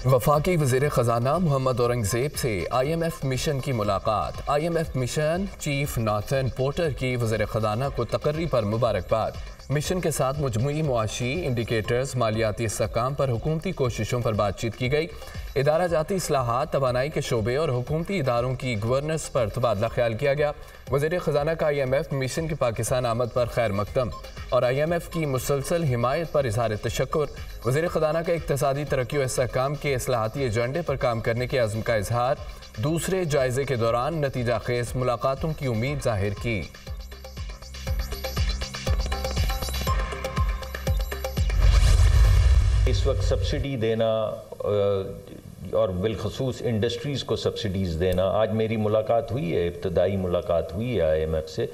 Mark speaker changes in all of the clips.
Speaker 1: वफाकी वज़ीर ख़ज़ाना मोहम्मद औरंगज़ेब से IMF मिशन की मुलाकात। IMF mission chief Nathan porter की वज़ीर ख़ज़ाना को तकर्री पर मुबारकबाद। मिशन के साथ मुजमुई मुआशी इंडिकेटर्स, मालियाती इस्तेहकाम पर हुकूमती कोशिशों पर बातचीत की गई। इदारा जाती इस्लाहात, तवानाई के शोबे और हुकूमती इदारों की गवर्नेंस पर तबादला ख्याल किया गया। वज़ीर ख़ज़ाना का IMF मिशन की पाकिस्तान आमद पर खैर मकदम और IMF की मुसलसल हिमायत पर इज़हार तशक्कुर। वज़ीर ख़ज़ाना का इक़्तिसादी तरक्की और इस्तेहकाम के इस्लाहाती एजेंडे पर काम करने के अज़्म का इजहार। दूसरे जायज़े के दौरान नतीजा खेज़ मुलाकातों की उम्मीद जाहिर की।
Speaker 2: इस वक्त सब्सिडी देना और बिलखसूस इंडस्ट्रीज़ को सब्सिडीज़ देना, आज मेरी मुलाकात हुई है, इब्तदाई मुलाकात हुई है IMF से,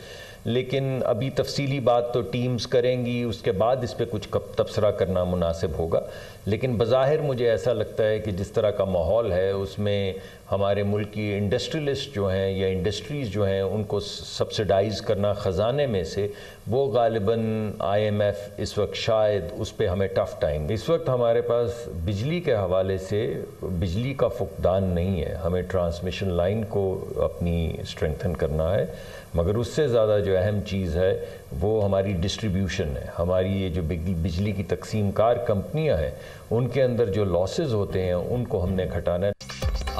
Speaker 2: लेकिन अभी तफसीली बात तो टीम्स करेंगी, उसके बाद इस पर कुछ तबसरा करना मुनासिब होगा। लेकिन बज़ाहिर मुझे ऐसा लगता है कि जिस तरह का माहौल है उसमें हमारे मुल्क की इंडस्ट्रियलिस्ट जो हैं या इंडस्ट्रीज़ जो हैं उनको सब्सिडाइज़ करना ख़जाने में से, वो गालिबन IMF इस वक्त शायद उस पर हमें टफ़ टाइम। इस वक्त हमारे पास बिजली के हवाले से बिजली का फुकदान नहीं है, हमें ट्रांसमिशन लाइन को अपनी स्ट्रेंथन करना है, मगर उससे ज़्यादा जो अहम चीज़ है वो हमारी डिस्ट्रीब्यूशन है। हमारी ये जो बिजली की तकसीम कार कंपनियाँ हैं उनके अंदर जो लॉसेस होते हैं उनको हमने घटाना है।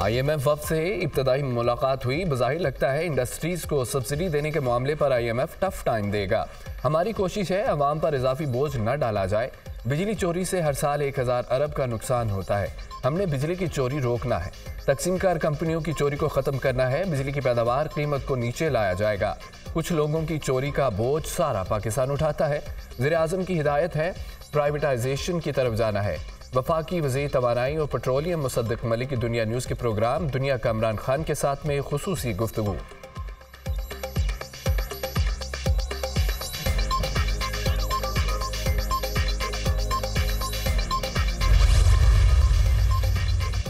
Speaker 1: IMF वफ़द से इब्तदाई मुलाकात हुई। बज़ाहिर लगता है इंडस्ट्रीज़ को सब्सिडी देने के मामले पर IMF टफ टाइम देगा। हमारी कोशिश है अवाम पर इजाफी बोझ न डाला जाए। बिजली चोरी से हर साल 1000 अरब का नुकसान होता है। हमने बिजली की चोरी रोकना है, तकसीमकार कंपनियों की चोरी को ख़त्म करना है। बिजली की पैदावार कीमत को नीचे लाया जाएगा। कुछ लोगों की चोरी का बोझ सारा पाकिस्तान उठाता है। वज़ीर-ए-आज़म की हिदायत है प्राइवेटाइजेशन की तरफ जाना है। वफाकी वज़ीर तवानाई और पेट्रोलियम मुसद्दिक मलिक की दुनिया न्यूज़ के प्रोग्राम दुनिया का इमरान खान के साथ में खुसूसी गुफ्तगू।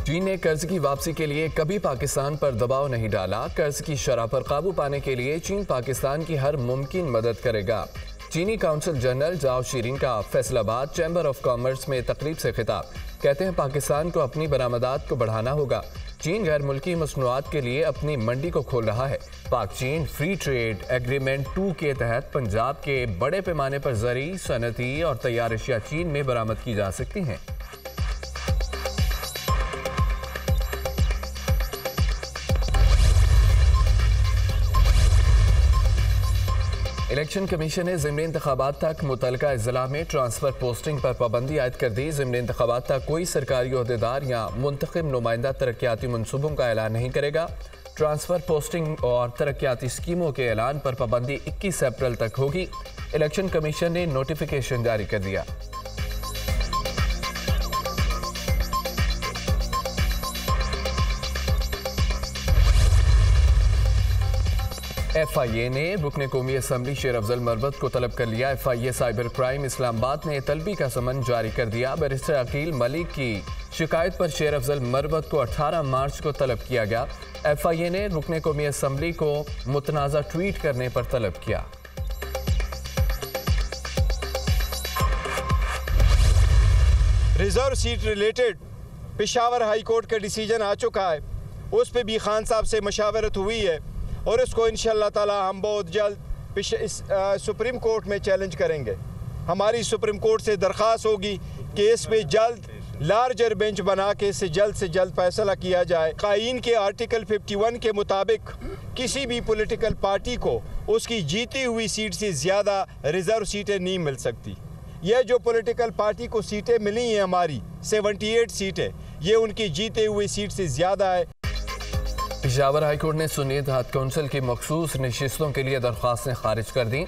Speaker 1: चीन ने कर्ज की वापसी के लिए कभी पाकिस्तान पर दबाव नहीं डाला। कर्ज की शरह पर काबू पाने के लिए चीन पाकिस्तान की हर मुमकिन मदद करेगा। चीनी काउंसिल जनरल जाओ शीरिन का फैसलाबाद चैम्बर ऑफ कॉमर्स में तकरीब से खिताब। कहते हैं पाकिस्तान को अपनी बरामदात को बढ़ाना होगा। चीन गैर मुल्की मसनूआत के लिए अपनी मंडी को खोल रहा है। पाक चीन फ्री ट्रेड एग्रीमेंट 2 के तहत पंजाब के बड़े पैमाने पर ज़री, सनती और तैयार अशिया चीन में बरामद की जा सकती हैं। इलेक्शन कमीशन ने ज़िमनी इंतखाबात तक मुतलका अज़ला में ट्रांसफ़र पोस्टिंग पर पाबंदी आयद कर दी। ज़िमनी इंतखाबात तक कोई सरकारी ओहदेदार या मुंतखब नुमाइंदा तरक्याती मनसूबों का ऐलान नहीं करेगा। ट्रांसफ़र पोस्टिंग और तरक्याती स्कीमों के ऐलान पर पाबंदी 21 अप्रैल तक होगी। इलेक्शन कमीशन ने नोटिफिकेशन जारी कर दिया। FIA ने रुकने कौमी असम्बली शेर अफजल मरवत को तलब कर लिया। FIA साइबर क्राइम इस्लामाबाद ने तलबी का समन जारी कर दिया। बैरिस्टर अकील मलिक की शिकायत पर शेर अफजल मरवत को 18 मार्च को तलब किया गया। FIA ने रुकने कौमी असम्बली को मुतनाज़ा ट्वीट करने पर तलब किया।
Speaker 3: Reserve seat related Peshawar high court का डिसीजन आ चुका है, उस पर भी खान साहब से मशावरत हुई है और इसको इंशाअल्लाह ताला हम बहुत जल्द सुप्रीम कोर्ट में चैलेंज करेंगे। हमारी सुप्रीम कोर्ट से दरख्वास्त होगी कि इस पे जल्द लार्जर बेंच बना के इससे जल्द फैसला किया जाए। कायीन के आर्टिकल 51 के मुताबिक किसी भी पॉलिटिकल पार्टी को उसकी जीती हुई सीट से ज़्यादा रिजर्व सीटें नहीं मिल सकती। यह जो पॉलिटिकल पार्टी को सीटें मिली हैं हमारी 78 सीटें, ये उनकी जीते हुई सीट से ज़्यादा है।
Speaker 1: पेशावर हाईकोर्ट ने सुन्नी इत्तेहाद कौंसिल की मखसूस नशिस्तों के लिए दरख्वास्तें खारिज कर दी।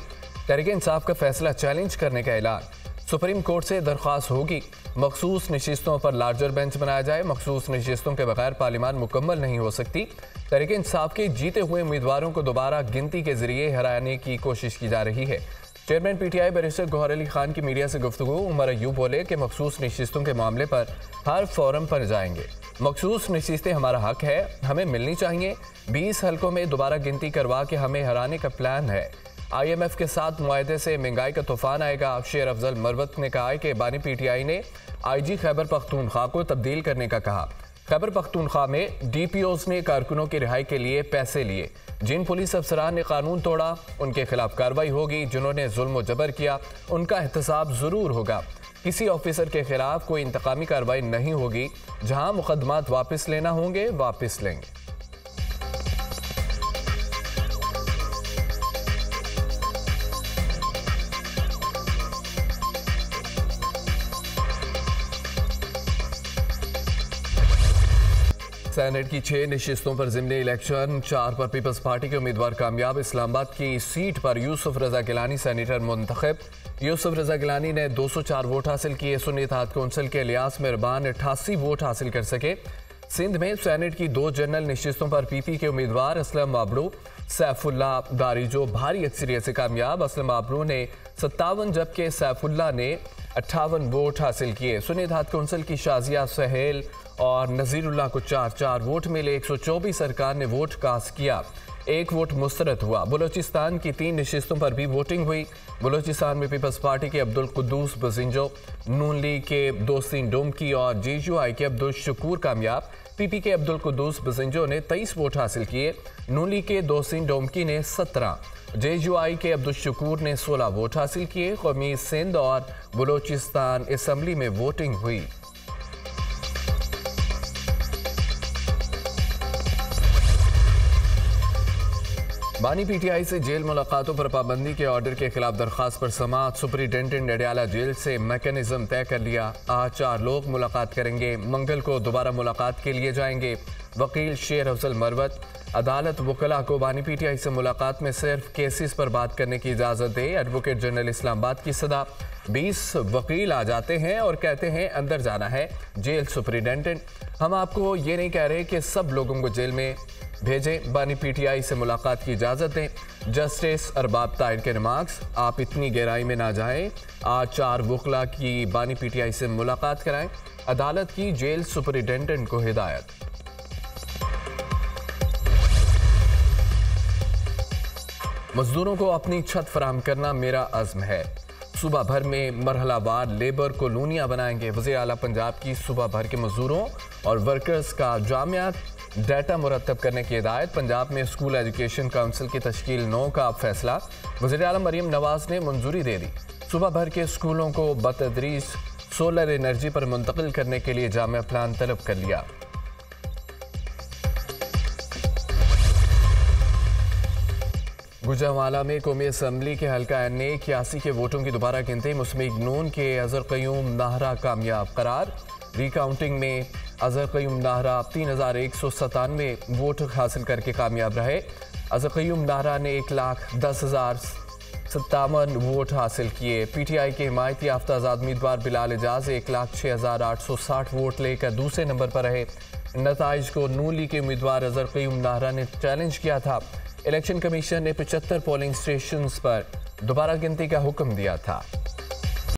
Speaker 1: तहरीक इंसाफ का फैसला चैलेंज करने का ऐलान। सुप्रीम कोर्ट से दरख्वास्त होगी मखसूस नशिस्तों पर लार्जर बेंच बनाया जाए। मखसूस नशिस्तों के बगैर पार्लियामान मुकम्मल नहीं हो सकती। तहरीक इंसाफ के जीते हुए उम्मीदवारों को दोबारा गिनती के जरिए हराने की कोशिश की जा रही है। Chairman PTI barrister Gohar Ali Khan की मीडिया से गुफ्तगू। उमर अयूब बोले कि मखसूस नशिस्तों के मामले पर हर फोरम पर जाएंगे। मखसूस नशिस्तें हमारा हक है, हमें मिलनी चाहिए। 20 हलकों में दोबारा गिनती करवा के हमें हराने का प्लान है। IMF के साथ मुआहदे से महंगाई का तूफान आएगा। शेर अफजल मरवत ने कहा कि बानी PTI ने IG खैबर पख्तूनख्वा को तब्दील करने का कहा। खैबर पख्तूनख्वा में DPOs ने कारकुनों की रिहाई के लिए पैसे लिए। जिन पुलिस अफसरान ने कानून तोड़ा उनके खिलाफ कार्रवाई होगी। जिन्होंने जुल्म जबर किया उनका एहतसाब जरूर होगा। किसी ऑफिसर के खिलाफ कोई इंतकामी कार्रवाई नहीं होगी। जहां मुकदमात वापस लेना होंगे वापस लेंगे। सेनेट की 6 नशिस्तों पर ज़िमनी इलेक्शन, 4 पर पीपल्स पार्टी के उम्मीदवार कामयाब। इस्लामाबाद की सीट पर यूसुफ रजा गिलानी सेनेटर मुंतखब। यूसुफ रजा गिलानी ने 204 वोट हासिल किए। सुन्नी इत्तेहाद कौंसिल के इलियास मेहरबान 88 वोट हासिल कर सके। सिंध में सेनेट की 2 जनरल नशिस्तों पर PP के उम्मीदवार असलम बाबरू सैफुल्ला दारिजो भारी अक्सरियत से कामयाब। असलम बाबरू ने 57 जबकि सैफुल्ला ने 58 वोट हासिल किए। सुन्नी इत्तेहाद कौंसिल की शाजिया सहेल और नज़ीरुल्लाह को 4-4 वोट मिले। 124 अरकान ने वोट कास्ट किया। 1 वोट मुस्तरद हुआ। बलोचिस्तान की 3 नशिस्तों पर भी वोटिंग हुई। बलोचिस्तान में पीपल्स पार्टी के अब्दुल कुद्दूस बजिंजो, नून लीग के दोस्तीन डोमकी और JUI के अब्दुल शकूर कामयाब। PP के अब्दुल कुद्दूस बजिंजो ने 23 वोट हासिल किए। नून लीग के दोस्तीन डोमकी ने 17, JUI के अब्दुल शकूर ने 16 वोट हासिल किए। कौमी सिंध और बलोचिस्तान असम्बली में वोटिंग हुई। बानी PTI से जेल मुलाकातों पर पाबंदी के ऑर्डर के खिलाफ दरखास्त पर समाअत। सुपरिटेंडेंट अडयाला जेल से मैकेनिज्म तय कर लिया। आज 4 लोग मुलाकात करेंगे। मंगल को दोबारा मुलाकात के लिए जाएंगे। वकील शेर अफजल मरवत, अदालत वकला को बानी PTI से मुलाकात में सिर्फ केसेस पर बात करने की इजाज़त दे। एडवोकेट जनरल इस्लामाबाद की सदा। 20 वकील आ जाते हैं और कहते हैं अंदर जाना है। जेल सुपरिटेंडेंट, हम आपको ये नहीं कह रहे कि सब लोगों को जेल में भेजें। बानी PTI से मुलाकात की इजाज़त दें। जस्टिस अरबाब ताहिर के रिमार्क्स, आप इतनी गहराई में ना जाएं। आज 4 वकला की बानी PTI से मुलाकात कराएं। अदालत की जेल सुपरिटेंडेंट को हिदायत। मजदूरों को अपनी छत फराहम करना मेरा अज़्म है। सूबा भर में मरहलावार लेबर कॉलोनियां बनाएंगे। वज़ीर आला पंजाब की सूबा भर के मजदूरों और वर्कर्स का जामिया डाटा मुरतब करने की हिदायत। पंजाब में स्कूल एजुकेशन काउंसिल की तश्कील 9 का फैसला। वज़ीर आला मरीम नवाज ने मंजूरी दे दी। सूबा भर के स्कूलों को बतदरीज सोलर एनर्जी पर मुंतकिल करने के लिए जामिया प्लान तलब कर लिया। गुजरांवाला में कौमी असम्बली के हल्का NA 81 के वोटों की दोबारा गिनती। मुस्लिम नून के अजहर क़य्यूम नाहरा कामयाब करार। रिकाउंटिंग में अजहर क़य्यूम नाहरा 3197 वोट हासिल करके कामयाब रहे। अजहर क़य्यूम नाहरा ने 1,10,057 वोट हासिल किए। PTI के हिमायती याफ्ता आज़ाद उम्मीदवार बिलाल एजाज 1,06,860 वोट लेकर दूसरे नंबर पर रहे। नताइज को नून लीग के उम्मीदवार अजहर क़य्यूम नाहरा ने चैलेंज किया था। इलेक्शन कमीशन ने 75 पोलिंग स्टेशंस पर दोबारा गिनती का हुक्म दिया था।